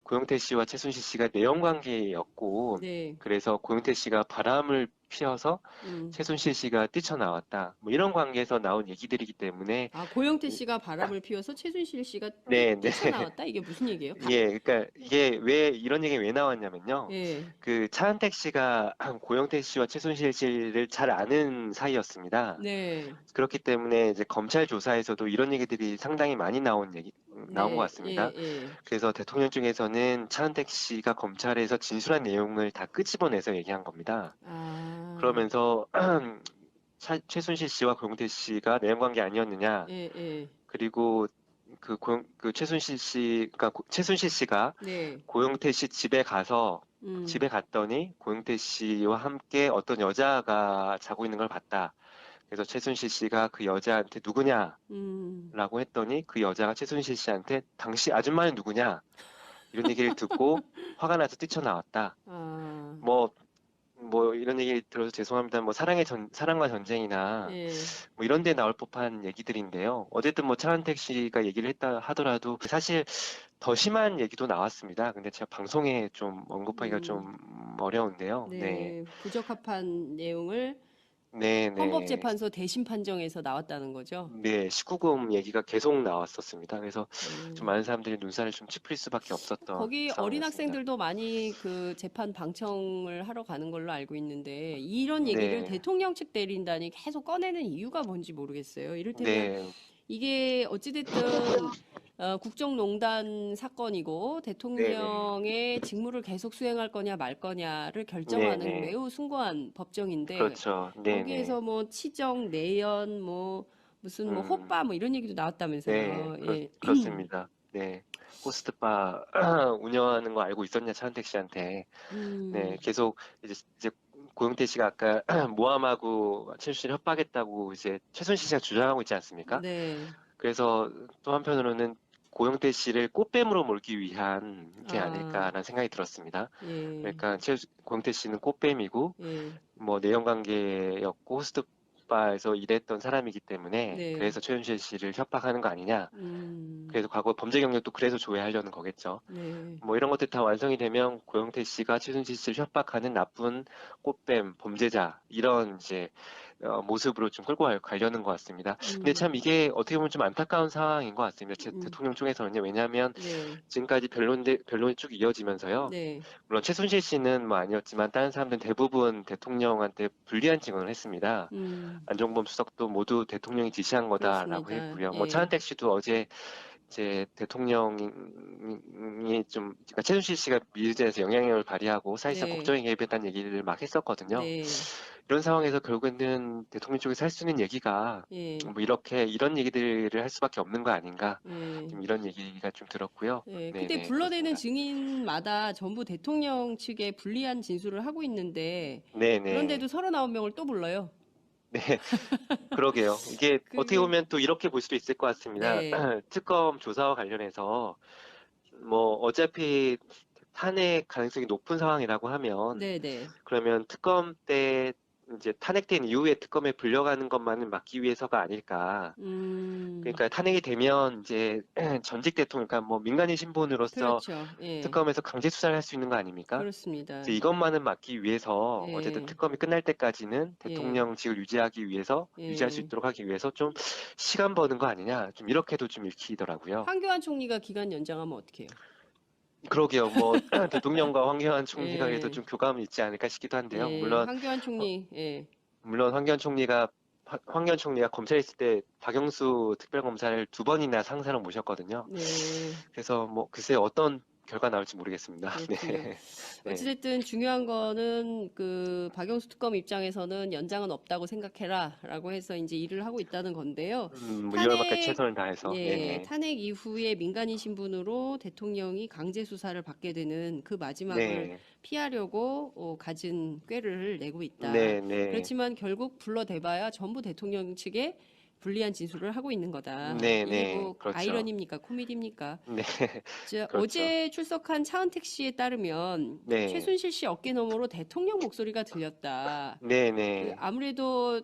고영태 씨와 최순실 씨가 내연 관계였고, 네. 그래서 고영태 씨가 바람을 피워서 음. 최순실 씨가 뛰쳐나왔다. 뭐 이런 관계에서 나온 얘기들이기 때문에, 아, 고영태 씨가 바람을 피워서 최순실 씨가 네, 네. 뛰쳐나왔다? 이게 무슨 얘기예요? 예, 그러니까 이게 왜 이런 얘기 왜 나왔냐면요. 예. 그 차은택 씨가 고영태 씨와 최순실 씨를 잘 아는 사이였습니다. 네. 그렇기 때문에 이제 검찰 조사에서도 이런 얘기들이 상당히 많이 나온 것 네. 예, 같습니다. 예. 그래서 대통령 쪽에서는 차은택 씨가 검찰에서 진술한 내용을 다 끄집어내서 얘기한 겁니다. 아, 그러면서 최순실 씨와 고영태 씨가 내연 관계 아니었느냐. 예, 예. 그리고 그 최순실 씨, 그러니까 최순실 씨가 네. 고영태 씨 집에 가서 음, 집에 갔더니 고영태 씨와 함께 어떤 여자가 자고 있는 걸 봤다. 그래서 최순실 씨가 그 여자한테 누구냐라고 음. 했더니 그 여자가 최순실 씨한테 당시 아줌마는 누구냐 이런 얘기를 듣고 화가 나서 뛰쳐나왔다. 아, 뭐 이런 얘기 들어서 죄송합니다. 뭐 사랑과 전쟁이나 예. 뭐 이런 데 나올 법한 얘기들인데요. 어쨌든 뭐 차은택 씨가 얘기를 했다 하더라도 사실 더 심한 얘기도 나왔습니다. 근데 제가 방송에 좀 언급하기가 음. 좀 어려운데요. 네. 네. 부적합한 내용을 네, 네. 헌법재판소 대신 판정에서 나왔다는 거죠. 네, 19금 얘기가 계속 나왔었습니다. 그래서 좀 음. 많은 사람들이 눈살을 좀 찌푸릴 수밖에 없었던 거기 어린 상황이었습니다. 학생들도 많이 그 재판 방청을 하러 가는 걸로 알고 있는데 이런 얘기를 네, 대통령 측 대리인단이 계속 꺼내는 이유가 뭔지 모르겠어요. 이를테면 네, 이게 어찌됐든 국정농단 사건이고 네, 네, 대통령의 직무를 계속 수행할 거냐 말 거냐를 네, 결정하는 네. 매우 숭고한 법정인데 그렇죠. 네, 네. 여기에서 뭐 치정, 내연, 뭐 무슨 뭐 음, 호빠 뭐 이런 얘기도 네, 나왔다면서요. 예. 그렇습니다. 네. 호스트바 운영하는 거 알고 있었냐, 차은택 씨한테. 네, 음, 계속 이제 고영태 씨가 아까 모함하고 최순실을 협박했다고 이제 최순실 씨가 주장하고 있지 않습니까? 네. 그래서 또 한편으로는 고영태 씨를 꽃뱀으로 몰기 위한 게 아, 아닐까라는 생각이 들었습니다. 예, 그러니까 고영태 씨는 꽃뱀이고 예, 뭐 내연 관계였고 호스트바에서 일했던 사람이기 때문에 네, 그래서 최순실 씨를 협박하는 거 아니냐. 음, 그래서 과거 범죄 경력도 그래서 조회하려는 거겠죠. 네, 뭐 이런 것들 다 완성이 되면 고영태 씨가 최순실 씨를 협박하는 나쁜 꽃뱀, 범죄자 이런 이제 모습으로 좀 끌고 가려는 것 같습니다. 근데 음, 참 이게 어떻게 보면 좀 안타까운 상황인 것 같습니다. 음, 대통령 쪽에서는요. 왜냐하면 네, 지금까지 변론이 쭉 이어지면서요. 네, 물론 최순실 씨는 뭐 아니었지만 다른 사람들은 대부분 대통령한테 불리한 증언을 했습니다. 안종범 수석도 모두 대통령이 지시한 거다라고 그렇습니다. 했고요. 뭐 예, 차은택 씨도 어제 이제 대통령이 좀, 그러니까 최순실 씨가 미르재에서 영향력을 발휘하고 사실상 네, 국정에 개입했다는 얘기를 막 했었거든요. 네, 이런 상황에서 결국에는 대통령 쪽에서 할 수 있는 얘기가 예, 뭐 이런 얘기들을 할 수밖에 없는 거 아닌가. 예, 좀 이런 얘기가 좀 들었고요. 예. 근데 네네, 불러내는 그렇습니다. 증인마다 전부 대통령 측에 불리한 진술을 하고 있는데 네네. 그런데도 39명을 또 불러요. 네, 그러게요. 이게 어떻게 그게, 보면 또 이렇게 볼 수도 있을 것 같습니다. 네, 특검 조사와 관련해서 뭐 어차피 탄핵 가능성이 높은 상황이라고 하면 네, 네, 그러면 특검 때 이제 탄핵된 이후에 특검에 불려가는 것만을 막기 위해서가 아닐까. 음, 그러니까 탄핵이 되면 이제 전직 대통령, 그러니까 뭐 민간인 신분으로서 그렇죠. 예, 특검에서 강제 수사를 할 수 있는 거 아닙니까? 이제 그렇습니다. 이것만은 막기 위해서 어쨌든 예, 특검이 끝날 때까지는 예, 대통령직을 유지할 수 예. 있도록 하기 위해서 좀 시간 버는 거 아니냐. 좀 이렇게도 좀 읽히더라고요. 황교안 총리가 기간 연장하면 어떡해요? 그러게요. 뭐 대통령과 황교안 총리가 그래도 예, 좀 교감이 있지 않을까 싶기도 한데요. 예, 황교안 총리, 예, 물론 황교안 총리가 검찰에 있을 때 박영수 특별검사를 두 번이나 상사로 모셨거든요. 네, 그래서 뭐 글쎄 어떤 결과 나올지 모르겠습니다. 그렇군요. 네. 네. 어찌됐든 중요한 거는 그 박영수 특검 입장에서는 연장은 없다고 생각해라라고 해서 이제 일을 하고 있다는 건데요. 뭐 2월까지 탄핵, 최선을 다해서. 예, 네네. 탄핵 이후에 민간인 신분으로 대통령이 강제 수사를 받게 되는 그 마지막을 네. 피하려고 가진 꾀를 내고 있다. 네네. 그렇지만 결국 불러대봐야 전부 대통령 측에 불리한 진술을 하고 있는 거다. 이게 네네. 뭐 그렇죠. 아이러니입니까? 코미디입니까? 네. 그렇죠. 어제 출석한 차은택 씨에 따르면 네. 최순실 씨 어깨 너머로 대통령 목소리가 들렸다. 그 네네. 아무래도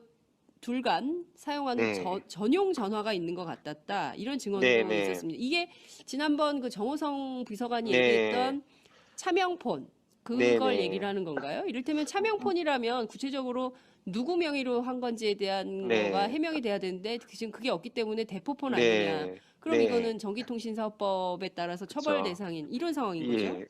둘간 사용하는 네, 전용 전화가 있는 것 같았다. 이런 네, 증언도 네, 있었습니다. 이게 지난번 그 정호성 비서관이 네, 얘기했던 차명폰, 네, 그걸 얘기를 네, 하는 건가요? 이를테면 차명폰이라면 구체적으로 누구 명의로 한 건지에 대한 거가 네, 해명이 돼야 되는데 지금 그게 없기 때문에 대포폰 아니냐. 네, 그럼 네, 이거는 전기통신사업법에 따라서 처벌 그쵸. 대상인 이런 상황인 거죠? 예,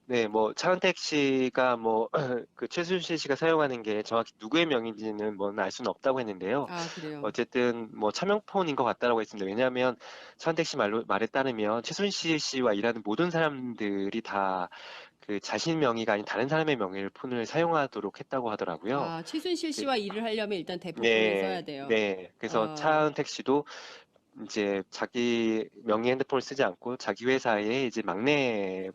네, 뭐 차은택 씨가 뭐 그 최순실 씨가 사용하는 게 정확히 누구의 명의인지는 뭐 알 수는 없다고 했는데요. 아, 그래요. 어쨌든 뭐 차명폰인 것 같다라고 했습니다. 왜냐하면 차은택 씨 말에 따르면 최순실 씨와 일하는 모든 사람들이 다 그 자신 명의가 아닌 다른 사람의 명의를 폰을 사용하도록 했다고 하더라고요. 아, 최순실 그, 씨와 일을 하려면 일단 대포폰을 써야 네, 돼요. 네. 그래서 아, 차은택 씨도 이제 자기 명의 핸드폰을 쓰지 않고 자기 회사에 이제 막내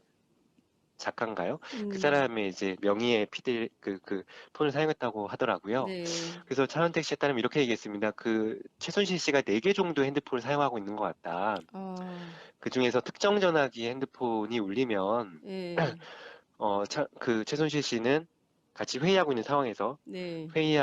작가인가요? 그 음, 사람의 이제 명의의 그 폰을 사용했다고 하더라고요. 네. 그래서 차은택 씨에 따르면 이렇게 얘기했습니다. 그 최순실 씨가 4개 정도 핸드폰을 사용하고 있는 것 같다. 아, 그 중에서 특정 전화기 핸드폰이 울리면 예, 그 최순실 씨는 같이 회의하고 있는 상황에서 네, 회의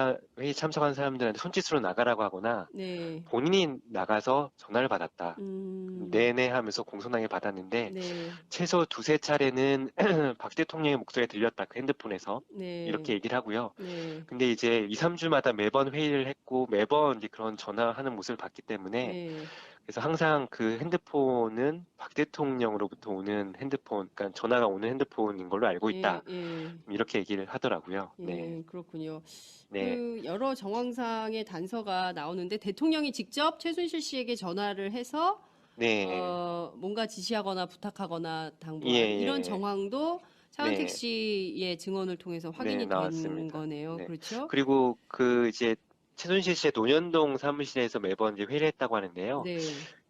참석한 사람들한테 손짓으로 나가라고 하거나 네, 본인이 나가서 전화를 받았다. 음, 네네 하면서 공손하게 받았는데 네, 최소 두세 차례는 박 대통령의 목소리가 들렸다. 그 핸드폰에서. 이렇게 네, 얘기를 하고요. 네, 근데 이제 2, 3주마다 매번 회의를 했고 매번 이제 그런 전화하는 모습을 봤기 때문에 네, 그래서 항상 그 핸드폰은 박 대통령으로부터 오는 핸드폰, 그러니까 전화가 오는 핸드폰인 걸로 알고 예, 있다. 예, 이렇게 얘기를 하더라고요. 네. 예, 그렇군요. 네. 그 여러 정황상의 단서가 나오는데 대통령이 직접 최순실 씨에게 전화를 해서 네. 뭔가 지시하거나 부탁하거나 예, 당부한 이런 예. 정황도 차은택 네. 씨의 증언을 통해서 네, 확인이 된 나왔습니다. 거네요. 네. 그렇죠? 그리고 그 이제 최순실 씨의 논현동 사무실에서 매번 이제 회의를 했다고 하는데요. 네,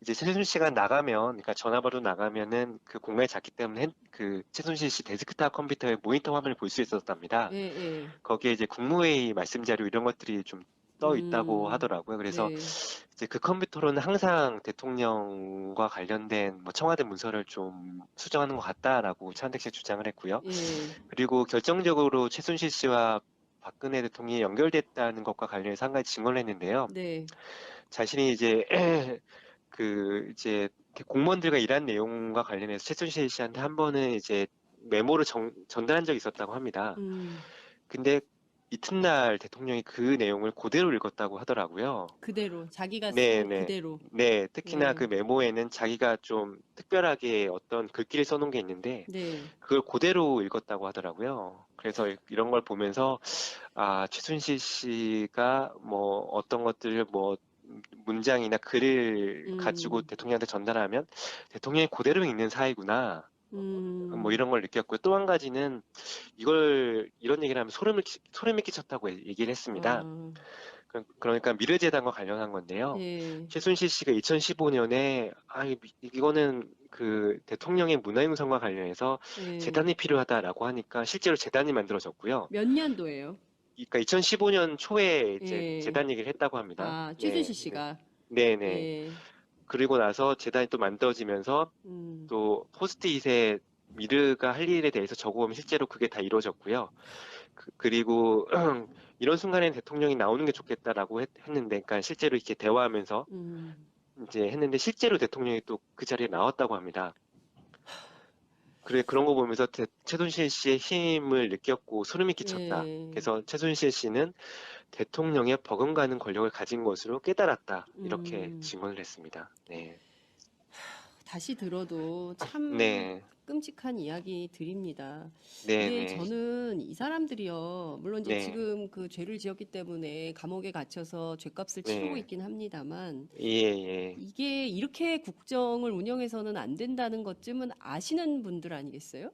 이제 최순실 씨가 나가면, 그러니까 전화번호 나가면은 그 공간이 작기 때문에 그 최순실 씨 데스크탑 컴퓨터에 모니터 화면을 볼 수 있었답니다. 예, 예, 거기에 이제 국무회의 말씀 자료 이런 것들이 좀 떠 있다고 하더라고요. 그래서 네, 이제 그 컴퓨터로는 항상 대통령과 관련된 뭐 청와대 문서를 좀 수정하는 것 같다라고 차은택 씨가 주장을 했고요. 예, 그리고 결정적으로 최순실 씨와 박근혜 대통령이 연결됐다는 것과 관련해서 한 가지 증언을 했는데요. 네, 자신이 이제 그 이제 공무원들과 일한 내용과 관련해서 최순실 씨한테 한 번은 이제 메모를 전달한 적이 있었다고 합니다. 음, 근데 이튿날 대통령이 그 내용을 그대로 읽었다고 하더라고요. 그대로 자기가 네, 쓴 네. 그대로. 네, 특히나 그 예, 메모에는 자기가 좀 특별하게 어떤 글귀를 써놓은 게 있는데 네, 그걸 그대로 읽었다고 하더라고요. 그래서 이런 걸 보면서 아, 최순실 씨가 뭐 어떤 것들을 뭐 문장이나 글을 가지고 음, 대통령한테 전달하면 대통령이 그대로 읽는 사이구나. 뭐 음, 이런 걸 느꼈고요. 또 한 가지는 이런 얘기를 하면 소름이 끼쳤다고 얘기를 했습니다. 아, 그러니까 미르재단과 관련한 건데요. 예, 최순실 씨가 2015년에 이거는 그 대통령의 문화유산과 관련해서 예. 재단이 필요하다라고 하니까 실제로 재단이 만들어졌고요. 몇 년도예요? 그러니까 2015년 초에 이제 예, 재단 얘기를 했다고 합니다. 아, 네, 최순실 네, 씨가. 네, 네. 예, 그리고 나서 재단이 또 만들어지면서 음, 또 포스트잇에 미르가 할 일에 대해서 적어보면 실제로 그게 다 이루어졌고요. 그리고 이런 순간에 대통령이 나오는 게 좋겠다라고 했는데, 그러니까 실제로 이렇게 대화하면서 음, 이제 했는데 실제로 대통령이 또 그 자리에 나왔다고 합니다. 그런 거 보면서 최순실 씨의 힘을 느꼈고 소름이 끼쳤다. 예, 그래서 최순실 씨는 대통령의 버금가는 권력을 가진 것으로 깨달았다. 이렇게 음. 증언을 했습니다. 네. 다시 들어도 참 네. 끔찍한 이야기 드립니다. 네, 이게 네. 저는 이 사람들이요, 물론 이제 네. 지금 그 죄를 지었기 때문에 감옥에 갇혀서 죄값을 치르고 네. 있긴 합니다만, 예, 예. 이게 이렇게 국정을 운영해서는 안 된다는 것쯤은 아시는 분들 아니겠어요?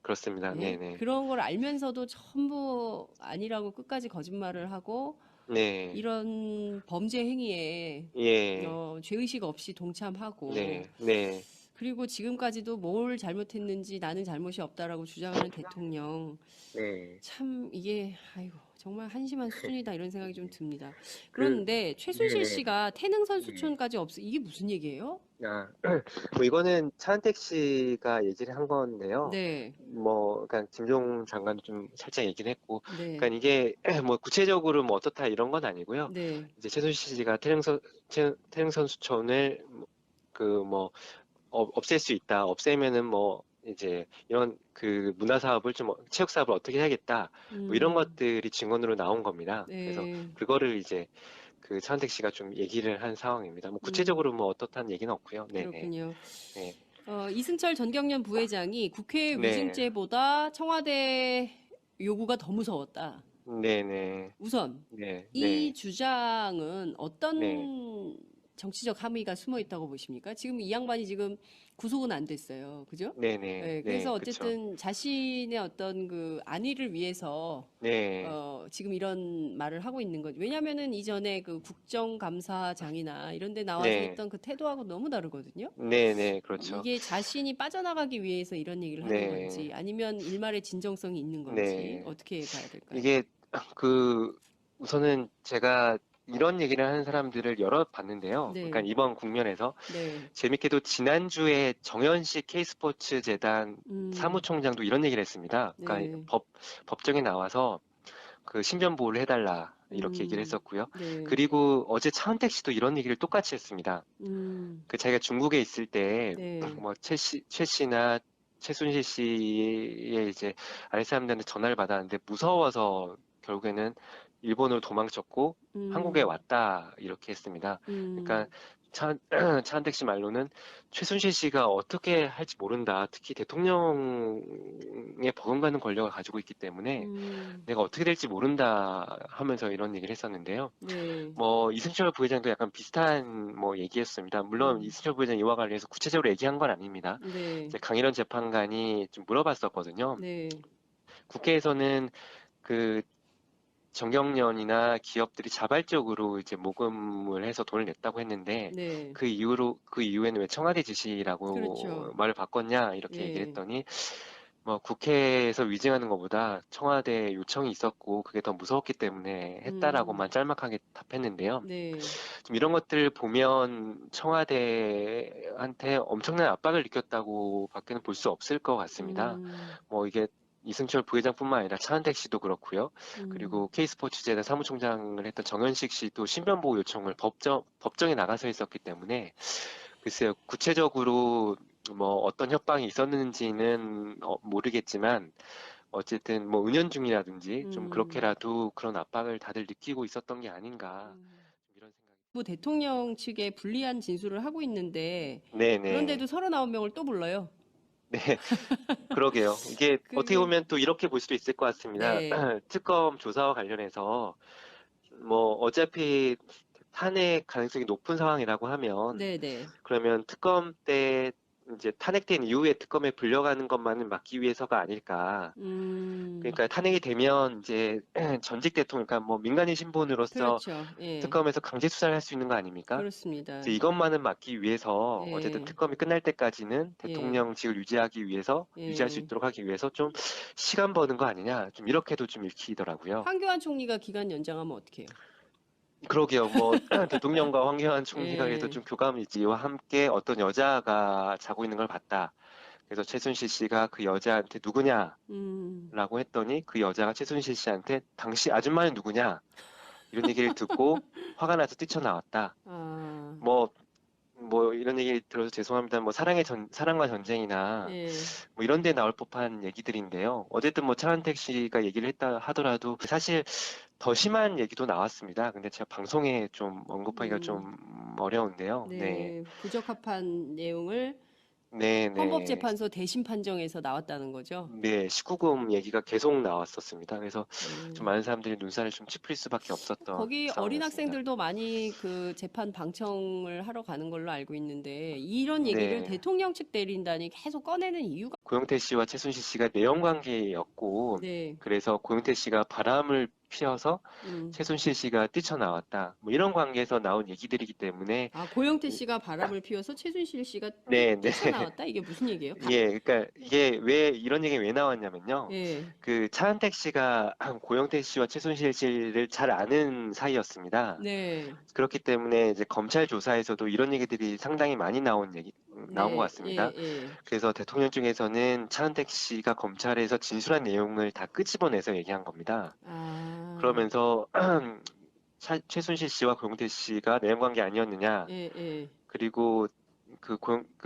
그렇습니다. 네, 예? 네. 그런 걸 알면서도 전부 아니라고 끝까지 거짓말을 하고, 네. 이런 범죄 행위에 예. 죄의식 없이 동참하고, 네. 네. 그리고 지금까지도 뭘 잘못했는지 나는 잘못이 없다라고 주장하는 대통령. 네. 참 이게 아이고 정말 한심한 수준이다 이런 생각이 좀 듭니다. 그, 그런데 최순실 네네. 씨가 태릉 네. 선수촌까지 이게 무슨 얘기예요? 아, 뭐 이거는 차은택 씨가 얘기를 한 건데요. 네, 그러니까 김종 장관도 좀 살짝 얘기를 했고, 네, 그러니까 이게 뭐 구체적으로 뭐 어떻다 이런 건 아니고요. 네, 이제 최순실 씨가 태릉 선수촌을 뭐 없앨 수 있다. 없애면은 뭐 이제 이런 그 문화 사업을 좀 체육 사업을 어떻게 해야겠다. 뭐 이런 음, 것들이 증언으로 나온 겁니다. 그래서 네, 그거를 이제 그 차은택 씨가 좀 얘기를 한 상황입니다. 뭐 음, 구체적으로 뭐 어떻다는 얘기는 없고요. 네네. 그렇군요. 네. 이승철 전경련 부회장이 국회 네. 위증죄보다 청와대 요구가 더 무서웠다. 네네. 우선 네. 이 네. 주장은 네. 어떤 정치적 함의가 숨어 있다고 보십니까? 지금 이 양반이 지금 구속은 안 됐어요. 그죠? 네네. 네, 네. 그래서 그쵸. 어쨌든 자신의 어떤 그 안위를 위해서 네. 지금 이런 말을 하고 있는 거죠. 왜냐면은 이전에 그 국정감사장이나 이런 데 나와서 네. 했던 그 태도하고 너무 다르거든요. 네네. 그렇죠. 이게 자신이 빠져나가기 위해서 이런 얘기를 하는 네. 건지 아니면 일말의 진정성이 있는 건지 네. 어떻게 봐야 될까요? 이게 그 우선은 제가 이런 얘기를 하는 사람들을 여러 봤는데요. 그러니까 네, 이번 국면에서 네, 재밌게도 지난주에 정현식 K스포츠 재단 음, 사무총장도 이런 얘기를 했습니다. 그러니까 네, 법정에 나와서 그 신변 보호를 해달라 이렇게 얘기를 했었고요. 네, 그리고 어제 차은택 씨도 이런 얘기를 똑같이 했습니다. 그 자기가 중국에 있을 때 네, 뭐 최 씨나 최순실 씨의 이제 아랫 사람들한테 전화를 받았는데 무서워서 결국에는 일본으로 도망쳤고 한국에 음, 왔다 이렇게 했습니다. 그러니까 음, 차, 차한택 씨 말로는 최순실 씨가 어떻게 할지 모른다. 특히 대통령에 버금가는 권력을 가지고 있기 때문에 음, 내가 어떻게 될지 모른다 하면서 이런 얘기를 했었는데요. 네, 뭐 이승철 부회장도 약간 비슷한 뭐 얘기였습니다. 물론 음, 이승철 부회장 이와 관련해서 구체적으로 얘기한 건 아닙니다. 네, 이제 강일원 재판관이 좀 물어봤었거든요. 네, 국회에서는 그 정경련이나 기업들이 자발적으로 이제 모금을 해서 돈을 냈다고 했는데 네, 그 이후에는 왜 청와대 지시라고 그렇죠. 말을 바꿨냐 이렇게 얘기를 예, 했더니 뭐 국회에서 위증하는 것보다 청와대 요청이 있었고 그게 더 무서웠기 때문에 음, 했다라고만 짤막하게 답했는데요. 네, 좀 이런 것들 보면 청와대한테 엄청난 압박을 느꼈다고 밖에는 볼 수 없을 것 같습니다. 음, 뭐 이게 이승철 부회장뿐만 아니라 차은택 씨도 그렇고요. 음, 그리고 K스포츠재단 사무총장을 했던 정현식 씨도 신변보호 요청을 법정에 나가서 했었기 때문에 글쎄요, 구체적으로 뭐 어떤 협박이 있었는지는 모르겠지만 어쨌든 뭐 은연중이라든지 좀 음. 그렇게라도 그런 압박을 다들 느끼고 있었던 게 아닌가 음. 좀 이런 생각이. 뭐 대통령 측에 불리한 진술을 하고 있는데 네네. 그런데도 39명을 또 불러요. 네, 그러게요. 이게 어떻게 그게 보면 또 이렇게 볼 수도 있을 것 같습니다. 네. 특검 조사와 관련해서 뭐 어차피 탄핵 가능성이 높은 상황이라고 하면 네네. 그러면 특검 때 이제 탄핵된 이후에 특검에 불려가는 것만은 막기 위해서가 아닐까. 음, 그러니까 탄핵이 되면 이제 전직 대통령, 그러니까 뭐 민간인 신분으로서 그렇죠. 예. 특검에서 강제 수사를 할 수 있는 거 아닙니까? 그렇습니다. 이제 이것만은 막기 위해서 어쨌든 예. 특검이 끝날 때까지는 예. 대통령직을 유지하기 위해서 유지할 수 예. 있도록 하기 위해서 좀 시간 버는 거 아니냐 좀 이렇게도 좀 읽히더라고요. 황교안 총리가 기간 연장하면 어떡해요? 그러게요. 뭐 대통령과 황교안 총리가 그래도 예. 좀 교감일지와 함께 어떤 여자가 자고 있는 걸 봤다. 그래서 최순실 씨가 그 여자한테 누구냐라고 음. 했더니 그 여자가 최순실 씨한테 당시 아줌마는 누구냐 이런 얘기를 듣고 화가 나서 뛰쳐나왔다. 아. 뭐 이런 얘기 들어서 죄송합니다. 뭐 사랑과 전쟁이나 예. 뭐 이런 데 나올 법한 얘기들인데요. 어쨌든 뭐 차은택 씨가 얘기를 했다 하더라도 사실 더 심한 얘기도 나왔습니다. 근데 제가 방송에 좀 언급하기가 음. 좀 어려운데요. 네. 네. 부적합한 내용을 네, 네. 헌법재판소 대신 판정에서 나왔다는 거죠. 네, 19금 얘기가 계속 나왔었습니다. 그래서 좀 예. 많은 사람들이 눈살을 좀 찌푸릴 수밖에 없었던 거기 어린 상황이었습니다. 학생들도 많이 그 재판 방청을 하러 가는 걸로 알고 있는데 이런 얘기를 네. 대통령 측 대리인단이 계속 꺼내는 이유가 고영태 씨와 최순실 씨가 내연 관계였고, 네, 그래서 고영태 씨가 바람을 피워서 음. 최순실 씨가 뛰쳐나왔다. 뭐 이런 관계에서 나온 얘기들이기 때문에 아, 고영태 씨가 바람을 피워서 최순실 씨가 네, 네. 뛰쳐나왔다? 이게 무슨 얘기예요? 예, 그러니까 이게 왜 이런 얘기 왜 나왔냐면요. 예. 그 차은택 씨가 고영태 씨와 최순실 씨를 잘 아는 사이였습니다. 네. 그렇기 때문에 이제 검찰 조사에서도 이런 얘기들이 상당히 많이 나온 것 네. 같습니다. 예, 예. 그래서 대통령 쪽에서는 차은택 씨가 검찰에서 진술한 내용을 다 끄집어내서 얘기한 겁니다. 아. 그러면서 최순실 씨와 고영태 씨가 내연 관계 아니었느냐. 예, 예. 그리고 그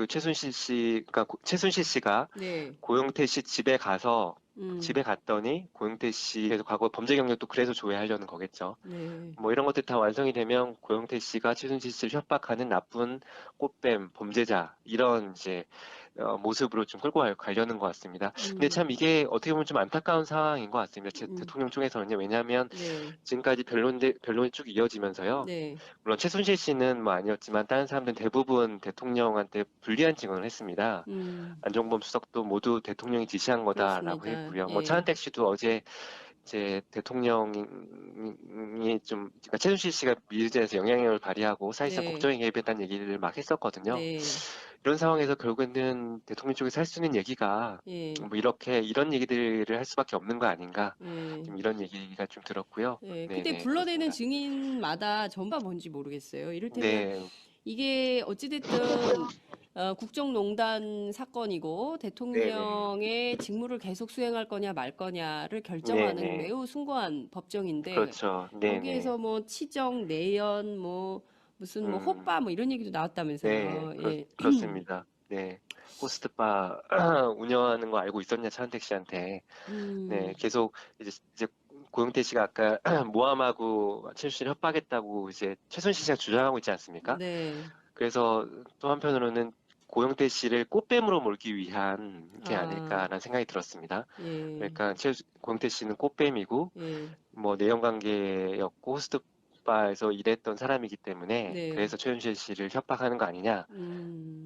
최순실 씨가 네. 고영태 씨 집에 가서 음. 집에 갔더니 고영태 씨에서 과거 범죄 경력도 그래서 조회하려는 거겠죠. 네. 뭐 이런 것들 다 완성이 되면 고영태 씨가 최순실 씨를 협박하는 나쁜 꽃뱀 범죄자 이런 이제 모습으로 좀 끌고 가려는 것 같습니다. 근데 음. 참 이게 어떻게 보면 좀 안타까운 상황인 것 같습니다. 음. 대통령 쪽에서는요. 왜냐하면 네. 지금까지 변론이 쭉 이어지면서요. 네. 물론 최순실 씨는 뭐 아니었지만 다른 사람들은 대부분 대통령한테 불리한 증언을 했습니다. 음. 안종범 수석도 모두 대통령이 지시한 거다라고 그렇습니다. 했고요. 뭐 예. 차은택 씨도 어제 이제 대통령이 그러니까 최순실 씨가 미르재에서 영향력을 발휘하고 사실상 네. 국정에 개입했다는 얘기를 막 했었거든요. 네. 이런 상황에서 결국에는 대통령 쪽에서 할 수 있는 얘기가 예. 뭐 이런 얘기들을 할 수밖에 없는 거 아닌가. 예. 좀 이런 얘기가 좀 들었고요. 예. 근데 네네, 불러내는 그렇습니다. 증인마다 전부가 뭔지 모르겠어요. 이를테면 네, 이게 어찌됐든 국정농단 사건이고 네네, 대통령의 직무를 계속 수행할 거냐 말 거냐를 결정하는 네네. 매우 숭고한 법정인데 그렇죠. 네네. 여기에서 뭐 치정, 내연, 뭐 무슨 뭐 음, 호빠 뭐 이런 얘기도 네, 나왔다면서요. 예. 그렇습니다. 네. 호스트바 운영하는 거 알고 있었냐, 차은택 씨한테. 네, 음, 계속 이제 고영태 씨가 아까 모함하고 최순실 협박했다고 이제 최순실 씨가 주장하고 있지 않습니까? 네. 그래서 또 한편으로는 고영태 씨를 꽃뱀으로 몰기 위한 게 아, 아닐까라는 생각이 들었습니다. 예, 그러니까 고영태 씨는 꽃뱀이고 예, 뭐 내연 관계였고 호스트바에서 일했던 사람이기 때문에 네. 그래서 최순실 씨를 협박하는 거 아니냐. 음.